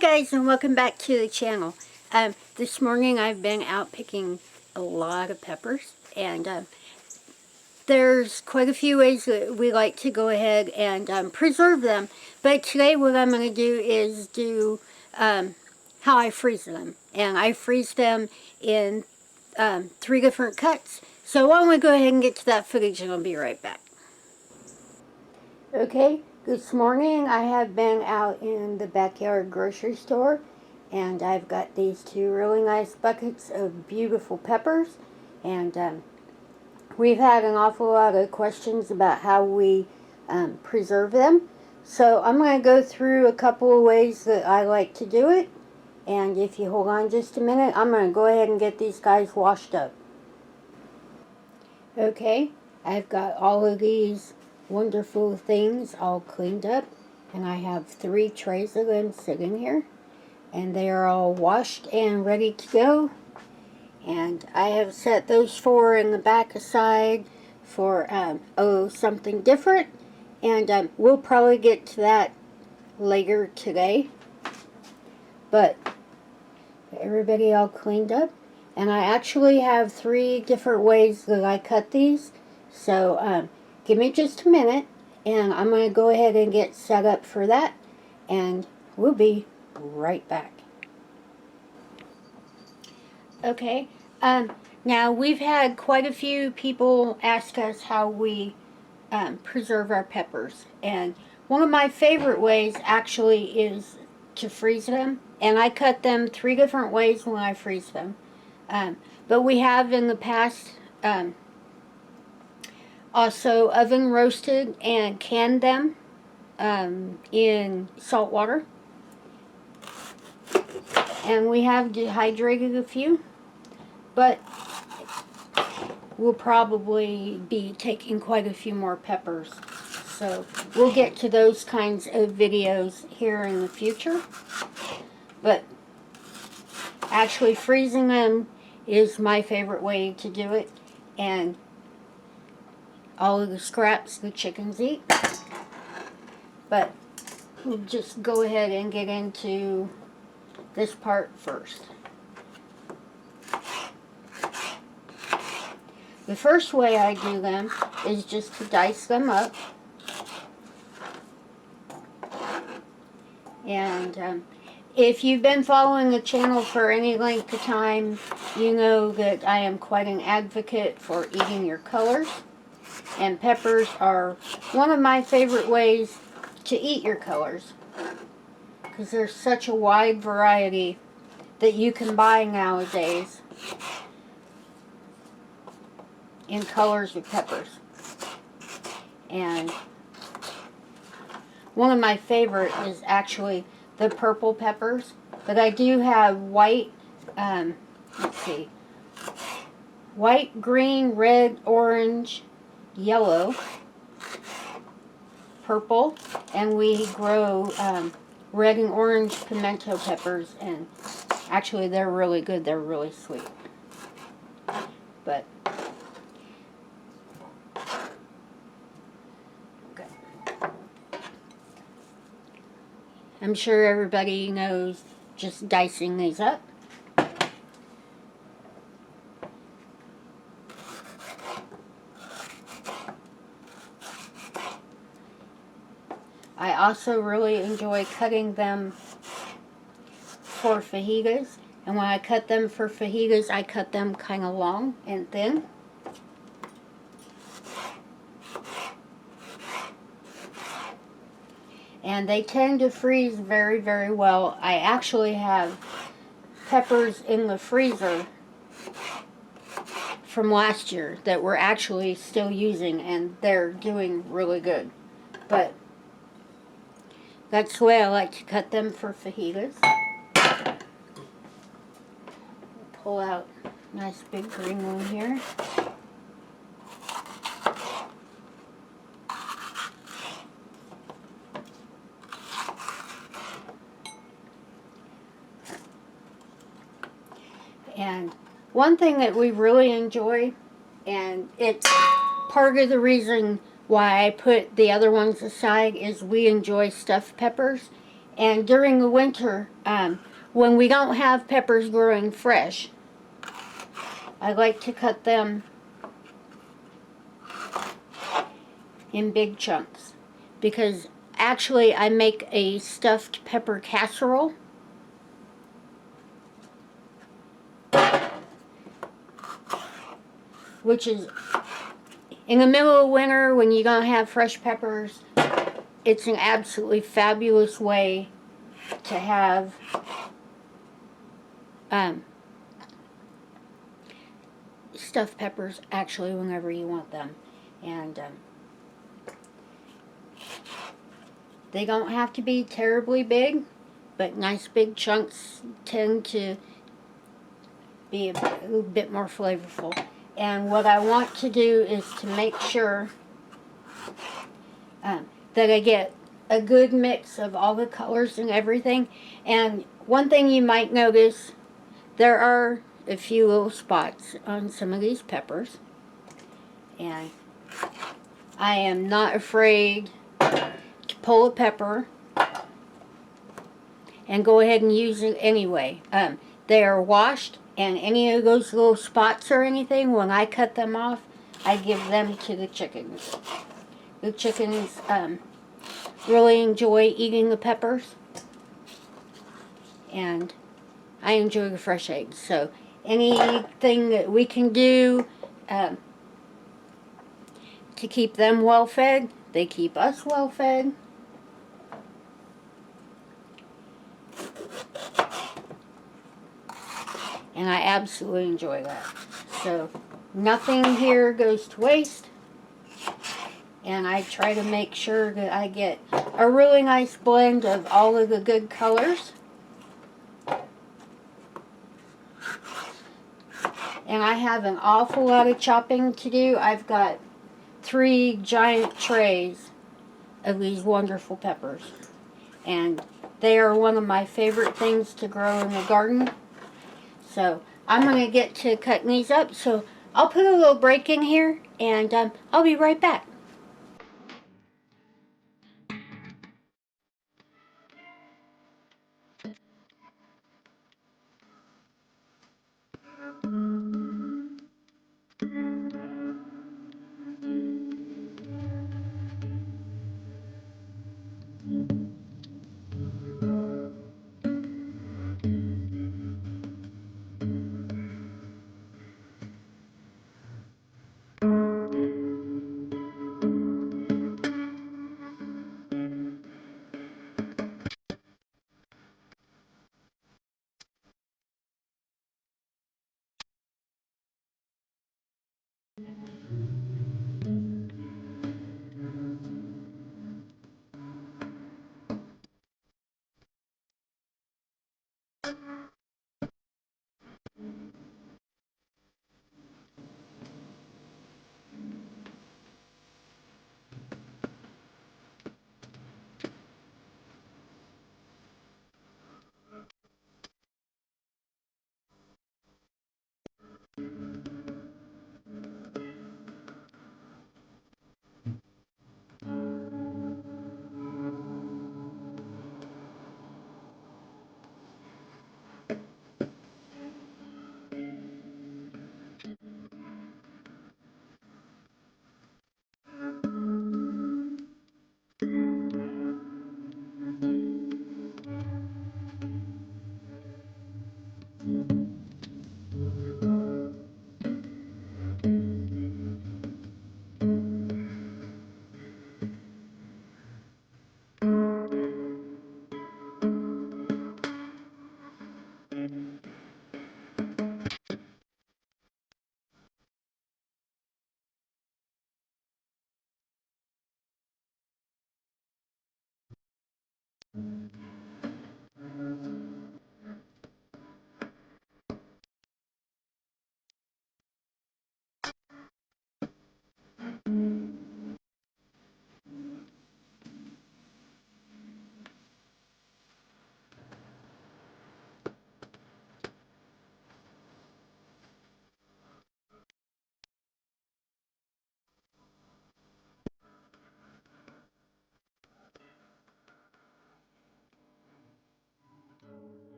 guys, and welcome back to the channel. This morning I've been out picking a lot of peppers, and there's quite a few ways that we like to go ahead and preserve them. But today what I'm going to do is do how I freeze them. And I freeze them in 3 different cuts. So why don't we go ahead and get to that footage, and I'll be right back. Okay, this morning I have been out in the backyard grocery store, and I've got these 2 really nice buckets of beautiful peppers, and we've had an awful lot of questions about how we preserve them. So I'm going to go through a couple of ways that I like to do it, and if you hold on just a minute, I'm going to go ahead and get these guys washed up. Okay, I've got all of these wonderful things all cleaned up, and I have 3 trays of them sitting here, and they are all washed and ready to go. And I have set those 4 in the back aside for something different, and we'll probably get to that later today. But everybody all cleaned up, and I actually have 3 different ways that I cut these. So give me just a minute, and I'm going to go ahead and get set up for that, and we'll be right back. Okay, now we've had quite a few people ask us how we preserve our peppers, and one of my favorite ways actually is to freeze them, and I cut them 3 different ways when I freeze them. But we have in the past also oven roasted and canned them in salt water. And we have dehydrated a few, but we'll probably be taking quite a few more peppers. So we'll get to those kinds of videos here in the future. But actually freezing them is my favorite way to do it, and all of the scraps the chickens eat. But we'll just go ahead and get into this part first. The first way I do them is just to dice them up, and if you've been following the channel for any length of time, you know that I am quite an advocate for eating your colors, and peppers are one of my favorite ways to eat your colors, because there's such a wide variety that you can buy nowadays in colors of peppers. And one of my favorite is actually the purple peppers, but I do have white, let's see, white, green, red, orange, yellow, purple, and we grow red and orange pimento peppers, and actually they're really good. They're really sweet. But okay, I'm sure everybody knows just dicing these up. I also really enjoy cutting them for fajitas, and when I cut them for fajitas, I cut them kind of long and thin. And they tend to freeze very, very well. I actually have peppers in the freezer from last year that we're actually still using, and they're doing really good. But that's the way I like to cut them for fajitas. Pull out a nice big green one here. And one thing that we really enjoy, and it's part of the reason why I put the other ones aside, is we enjoy stuffed peppers. And during the winter, when we don't have peppers growing fresh, I like to cut them in big chunks because actually I make a stuffed pepper casserole, which is in the middle of winter when you don't have fresh peppers. It's an absolutely fabulous way to have um, stuffed peppers actually whenever you want them. And they don't have to be terribly big, but nice big chunks tend to be a little bit more flavorful. And what I want to do is to make sure that I get a good mix of all the colors and everything. And one thing you might notice, there are a few little spots on some of these peppers. And I am not afraid to pull a pepper and go ahead and use it anyway. They are washed, and any of those little spots or anything, when I cut them off, I give them to the chickens. The chickens really enjoy eating the peppers, and I enjoy the fresh eggs. So anything that we can do to keep them well fed, they keep us well fed. And I absolutely enjoy that. So nothing here goes to waste. And I try to make sure that I get a really nice blend of all of the good colors. And I have an awful lot of chopping to do. I've got 3 giant trays of these wonderful peppers. And they are one of my favorite things to grow in the garden. So I'm going to get to cutting these up. So I'll put a little break in here and I'll be right back.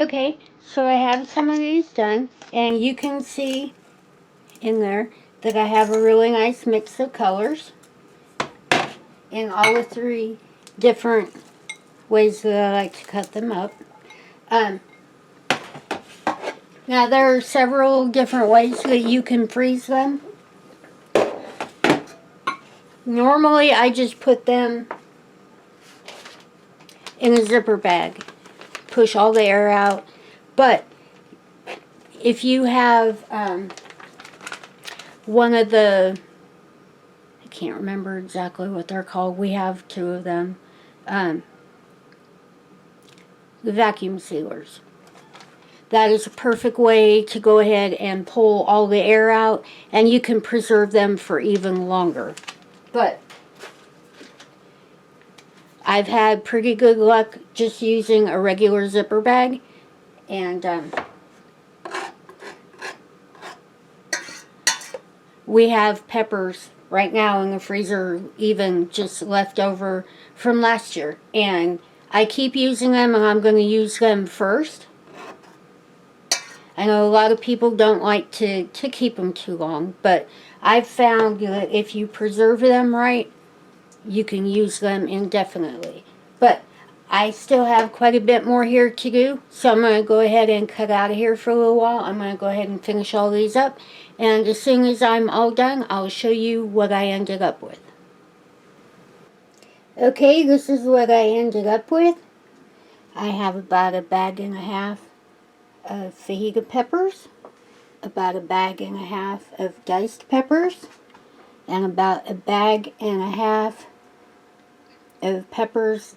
Okay, so I have some of these done, and you can see in there that I have a really nice mix of colors in all the three different ways that I like to cut them up. Um, Now there are several different ways that you can freeze them. Normally I just put them in a zipper bag, push all the air out, but if you have one of the, I can't remember exactly what they're called, we have two of them, the vacuum sealers. That is a perfect way to go ahead and pull all the air out, and you can preserve them for even longer. But I've had pretty good luck just using a regular zipper bag, and we have peppers right now in the freezer, even just left over from last year, and I keep using them, and I'm going to use them first. I know a lot of people don't like to keep them too long, but I've found that if you preserve them right, you can use them indefinitely. But I still have quite a bit more here to do, so I'm going to go ahead and cut out of here for a little while. I'm going to go ahead and finish all these up, and as soon as I'm all done, I'll show you what I ended up with. Okay, this is what I ended up with. I have about a bag and a half of fajita peppers, about a bag and a half of diced peppers, and about a bag and a half of peppers.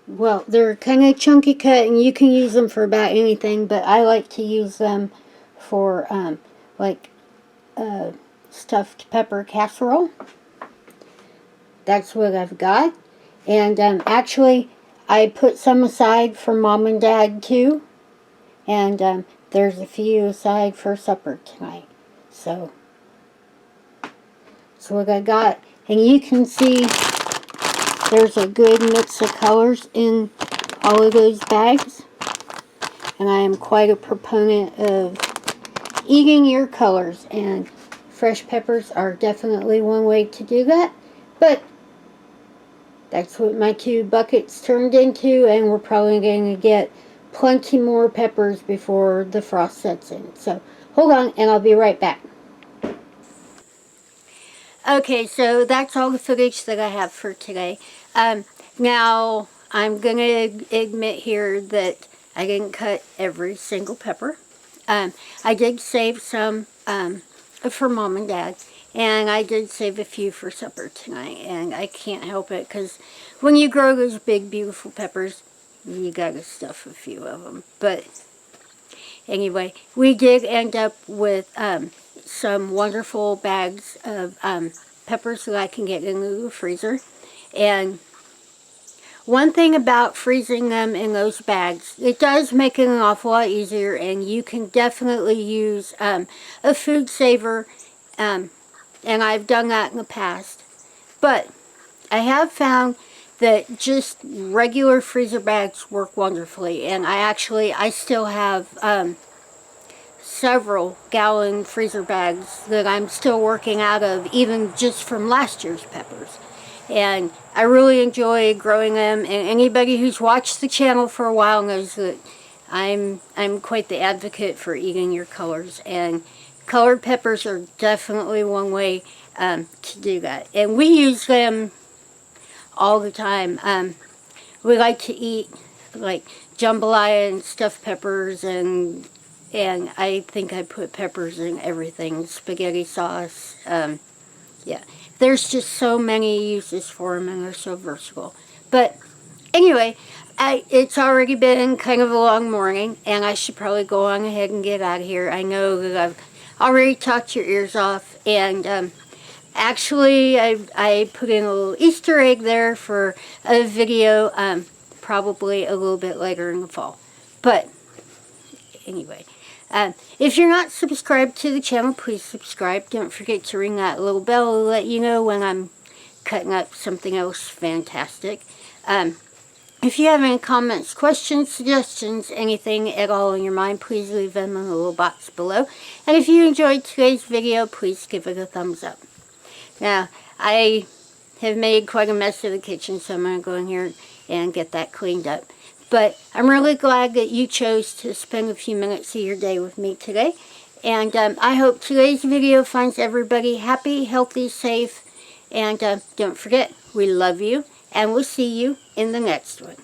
Well, they're kind of chunky cut, and you can use them for about anything, but I like to use them for like stuffed pepper casserole. That's what I've got. And actually, I put some aside for Mom and Dad too. And there's a few aside for supper tonight. So, that's what I got. And you can see there's a good mix of colors in all of those bags. And I am quite a proponent of eating your colors. And fresh peppers are definitely one way to do that. But that's what my 2 buckets turned into. And we're probably going to get plenty more peppers before the frost sets in. So hold on and I'll be right back. Okay, so that's all the footage that I have for today. Now, I'm going to admit here that I didn't cut every single pepper. I did save some for Mom and Dad, and I did save a few for supper tonight, and I can't help it because when you grow those big, beautiful peppers, you gotta stuff a few of them. But anyway, we did end up with some wonderful bags of peppers that I can get into the freezer. And one thing about freezing them in those bags, it does make it an awful lot easier, and you can definitely use a food saver, and I've done that in the past. But I have found that just regular freezer bags work wonderfully, and I still have several gallon freezer bags that I'm still working out of, even just from last year's peppers. And I really enjoy growing them, and anybody who's watched the channel for a while knows that I'm quite the advocate for eating your colors, and colored peppers are definitely one way to do that. And we use them all the time. We like to eat like jambalaya and stuffed peppers, and I think I put peppers in everything, spaghetti sauce. Yeah, there's just so many uses for them, and they're so versatile. But anyway, it's already been kind of a long morning, and I should probably go on ahead and get out of here. I know that I've already talked your ears off, and actually, I put in a little Easter egg there for a video, probably a little bit later in the fall. But anyway, if you're not subscribed to the channel, please subscribe. Don't forget to ring that little bell to let you know when I'm cutting up something else fantastic. If you have any comments, questions, suggestions, anything at all in your mind, please leave them in the little box below. And if you enjoyed today's video, please give it a thumbs up. Now, I have made quite a mess of the kitchen, so I'm going to go in here and get that cleaned up. But I'm really glad that you chose to spend a few minutes of your day with me today. And I hope today's video finds everybody happy, healthy, safe. And don't forget, we love you, and we'll see you in the next one.